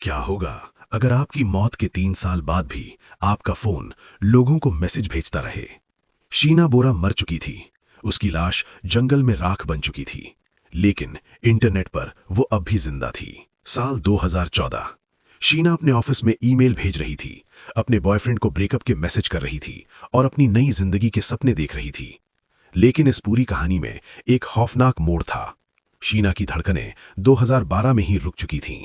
क्या होगा अगर आपकी मौत के 3 साल बाद भी आपका फोन लोगों को मैसेज भेजता रहे। शीना बोरा मर चुकी थी, उसकी लाश जंगल में राख बन चुकी थी, लेकिन इंटरनेट पर वो अब भी जिंदा थी। साल 2014। शीना अपने ऑफिस में ईमेल भेज रही थी, अपने बॉयफ्रेंड को ब्रेकअप के मैसेज कर रही थी और अपनी नई जिंदगी के सपने देख रही थी। लेकिन इस पूरी कहानी में एक खौफनाक मोड़ था। शीना की धड़कनें 2012 में ही रुक चुकी थीं।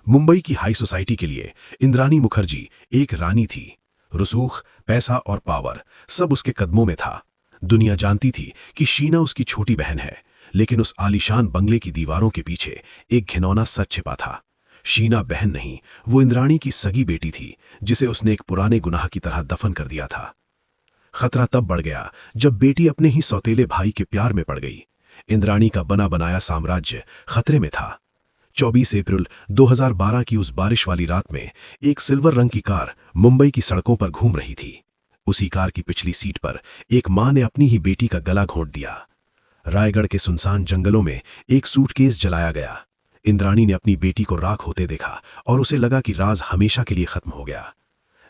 मुंबई की हाई सोसाइटी के लिए इंद्राणी मुखर्जी एक रानी थी। रसूख, पैसा और पावर सब उसके कदमों में था। दुनिया जानती थी कि शीना उसकी छोटी बहन है, लेकिन उस आलीशान बंगले की दीवारों के पीछे एक घिनौना सच छिपा था। शीना बहन नहीं, वो इंद्राणी की सगी बेटी थी, जिसे उसने एक पुराने गुनाह की तरह दफन कर दिया था। खतरा तब बढ़ गया जब बेटी अपने ही सौतेले भाई के प्यार में पड़ गई। इंद्राणी का बना बनाया साम्राज्य खतरे में था। 24 अप्रैल 2012 की उस बारिश वाली रात में एक सिल्वर रंग की कार मुंबई की सड़कों पर घूम रही थी। उसी कार की पिछली सीट पर एक मां ने अपनी ही बेटी का गला घोंट दिया। रायगढ़ के सुनसान जंगलों में एक सूटकेस जलाया गया। इंद्राणी ने अपनी बेटी को राख होते देखा और उसे लगा कि राज हमेशा के लिए खत्म हो गया।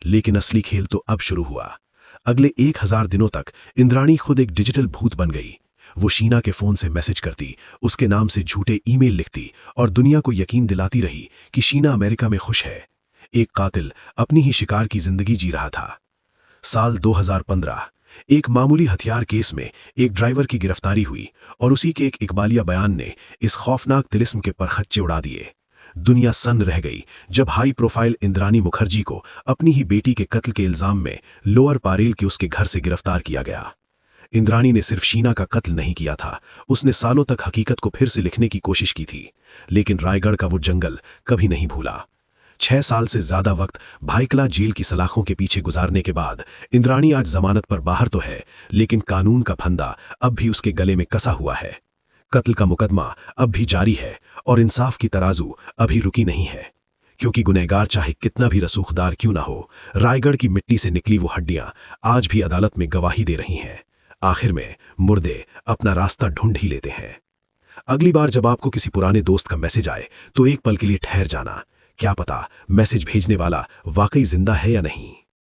लेकिन असली खेल तो अब शुरू हुआ। अगले 1000 दिनों तक इंद्राणी खुद एक डिजिटल भूत बन गई। वो शीना के फोन से मैसेज करती, उसके नाम से झूठे ईमेल लिखती और दुनिया को यकीन दिलाती रही कि शीना अमेरिका में खुश है। एक कातिल अपनी ही शिकार की जिंदगी जी रहा था। साल 2015। एक मामूली हथियार केस में एक ड्राइवर की गिरफ्तारी हुई और उसी के एक इकबालिया बयान ने इस खौफनाक तिलिस्म के परखच्चे उड़ा दिए। दुनिया सन्न रह गई जब हाई प्रोफाइल इंद्राणी मुखर्जी को अपनी ही बेटी के कत्ल के इल्जाम में लोअर पारेल के उसके घर से गिरफ्तार किया गया। इंद्राणी ने सिर्फ शीना का कत्ल नहीं किया था, उसने सालों तक हकीकत को फिर से लिखने की कोशिश की थी। लेकिन रायगढ़ का वो जंगल कभी नहीं भूला। 6 साल से ज्यादा वक्त भाईकला जेल की सलाखों के पीछे गुजारने के बाद इंद्राणी आज जमानत पर बाहर तो है, लेकिन कानून का फंदा अब भी उसके गले में कसा हुआ है। कत्ल का मुकदमा अब भी जारी है और इंसाफ की तराजू अभी रुकी नहीं है, क्योंकि गुनहगार चाहे कितना भी रसूखदार क्यों ना हो, रायगढ़ की मिट्टी से निकली वो हड्डियां आज भी अदालत में गवाही दे रही हैं। आखिर में मुर्दे अपना रास्ता ढूंढ ही लेते हैं। अगली बार जब आपको किसी पुराने दोस्त का मैसेज आए तो एक पल के लिए ठहर जाना। क्या पता मैसेज भेजने वाला वाकई जिंदा है या नहीं।